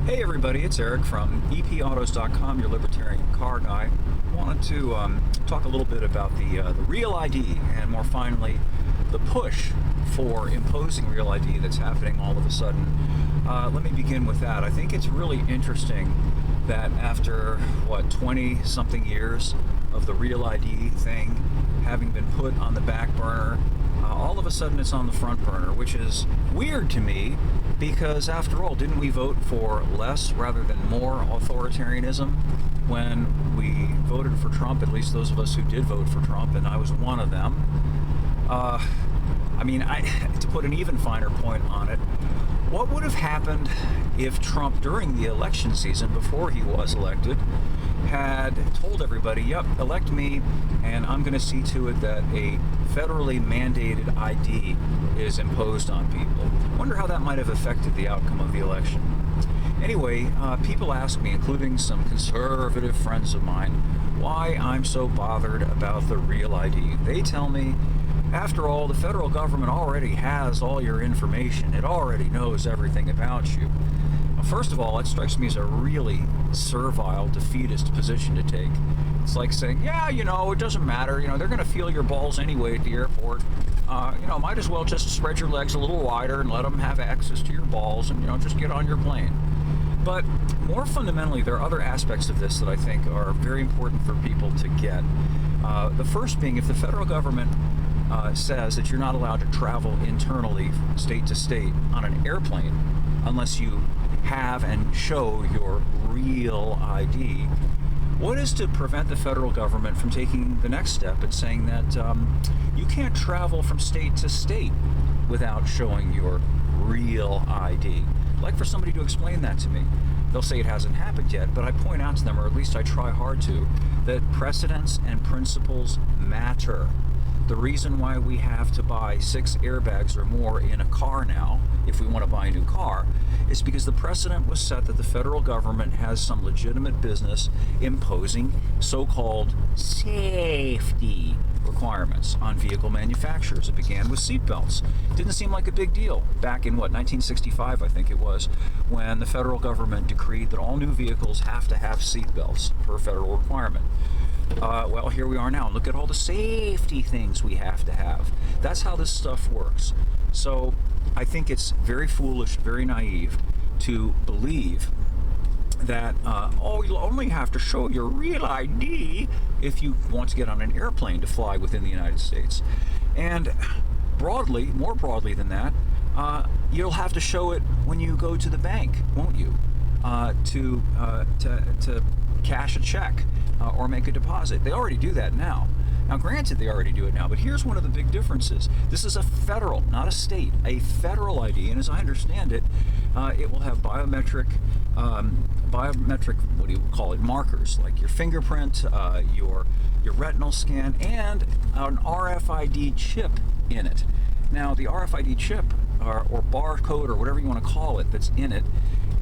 Hey everybody, it's Eric from EPAutos.com, your libertarian car guy. Wanted to talk a little bit about the Real ID, and more finally, the push for imposing Real ID that's happening all of a sudden. Let me begin with that. I think it's really interesting that after, 20-something years of the Real ID thing having been put on the back burner, all of a sudden it's on the front burner, which is weird to me because, after all, didn't we vote for less rather than more authoritarianism when we voted for Trump? At least those of us who did vote for Trump, and I was one of them. To put an even finer point on it, what would have happened if Trump, during the election season, before he was elected, had told everybody, yep, elect me, and I'm going to see to it that a federally mandated ID is imposed on people? Wonder how that might have affected the outcome of the election. Anyway, people ask me, including some conservative friends of mine, why I'm so bothered about the Real ID. They tell me, after all, the federal government already has all your information. It already knows everything about you. First of all, that strikes me as a really servile, defeatist position to take. It's like saying, yeah, it doesn't matter. They're going to feel your balls anyway at the airport. Might as well just spread your legs a little wider and let them have access to your balls and, just get on your plane. But more fundamentally, there are other aspects of this that I think are very important for people to get. The first being, if the federal government says that you're not allowed to travel internally state to state on an airplane unless you have and show your Real ID, what is to prevent the federal government from taking the next step and saying that you can't travel from state to state without showing your Real ID? I'd like for somebody to explain that to me. They'll say it hasn't happened yet, but I point out to them, or at least I try hard to, that precedents and principles matter. The reason why we have to buy 6 airbags or more in a car now, if we want to buy a new car, is because the precedent was set that the federal government has some legitimate business imposing so-called safety requirements on vehicle manufacturers. It began with seatbelts. It didn't seem like a big deal back in 1965, I think it was, when the federal government decreed that all new vehicles have to have seatbelts per federal requirement. Well, here we are now. Look at all the safety things we have to have. That's how this stuff works. So I think it's very foolish, very naive to believe that, you'll only have to show your Real ID if you want to get on an airplane to fly within the United States. And more broadly than that, you'll have to show it when you go to the bank, won't you? To cash a check or make a deposit. They already do that now. Now, granted, they already do it now, but here's one of the big differences. This is a federal, not a state, a federal ID, and as I understand it, it will have biometric, what do you call it, markers, like your fingerprint, your retinal scan, and an RFID chip in it. Now, the RFID chip, or barcode, or whatever you want to call it, that's in it,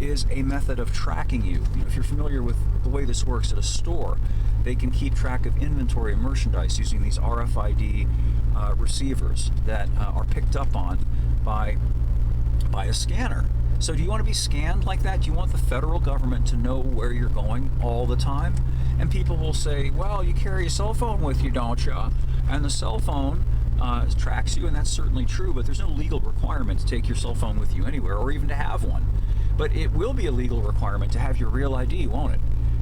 is a method of tracking you. If you're familiar with the way this works at a store, they can keep track of inventory and merchandise using these RFID receivers that are picked up on by a scanner. So do you want to be scanned like that? Do you want the federal government to know where you're going all the time? And people will say, well, you carry a cell phone with you, don't you? And the cell phone tracks you, and that's certainly true, but there's no legal requirement to take your cell phone with you anywhere or even to have one. But it will be a legal requirement to have your Real ID, won't it?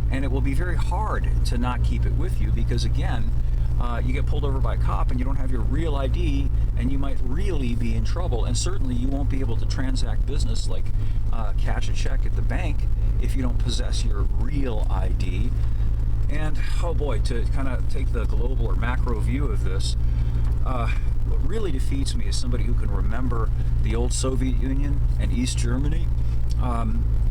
And it will be very hard to not keep it with you because, again, you get pulled over by a cop and you don't have your Real ID, and you might really be in trouble. And certainly you won't be able to transact business like cash a check at the bank if you don't possess your Real ID. And, oh boy, to kind of take the global or macro view of this, what really defeats me as somebody who can remember the old Soviet Union and East Germany,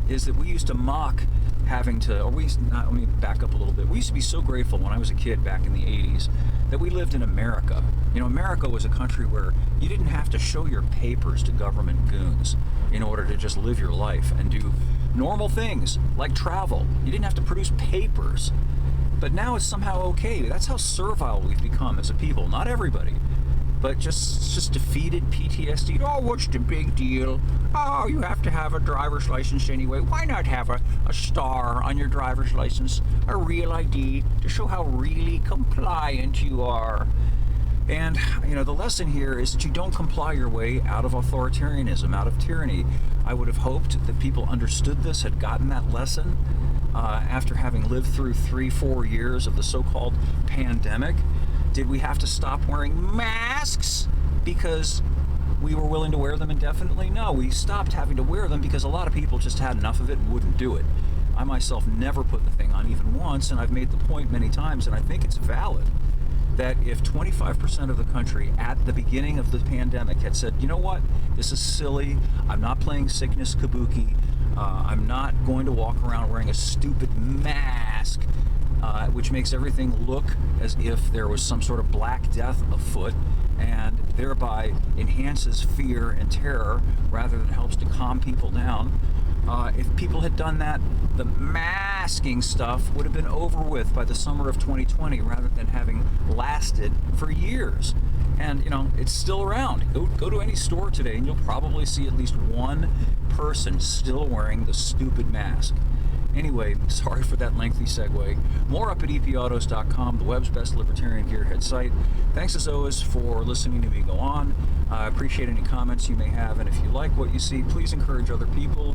is that we used to mock having to, or we used to not, let me back up a little bit. We used to be so grateful when I was a kid back in the 80s that we lived in America. America was a country where you didn't have to show your papers to government goons in order to just live your life and do normal things like travel. You didn't have to produce papers. But now it's somehow okay. That's how servile we've become as a people. Not everybody, but just defeated PTSD. Oh, what's the big deal? Oh, you have to have a driver's license anyway. Why not have a star on your driver's license, a real ID, to show how really compliant you are? And, the lesson here is that you don't comply your way out of authoritarianism, out of tyranny. I would have hoped that people understood this, had gotten that lesson after having lived through 3-4 years of the so-called pandemic. Did we have to stop wearing masks because we were willing to wear them indefinitely? No, we stopped having to wear them because a lot of people just had enough of it and wouldn't do it. I myself never put the thing on even once, and I've made the point many times, and I think it's valid, that if 25% of the country at the beginning of the pandemic had said, you know what, this is silly, I'm not playing sickness kabuki, I'm not going to walk around wearing a stupid mask, which makes everything look as if there was some sort of black death afoot, and thereby enhances fear and terror rather than helps to calm people down. If people had done that, the masking stuff would have been over with by the summer of 2020 rather than having lasted for years. And, it's still around. Go to any store today and you'll probably see at least one person still wearing the stupid mask. Anyway, sorry for that lengthy segue. More up at epautos.com, the web's best libertarian gearhead site. Thanks as always for listening to me go on. I appreciate any comments you may have, and if you like what you see, please encourage other people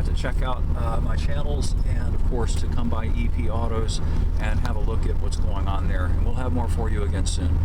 to check out my channels, and of course to come by EP Autos and have a look at what's going on there. And we'll have more for you again soon.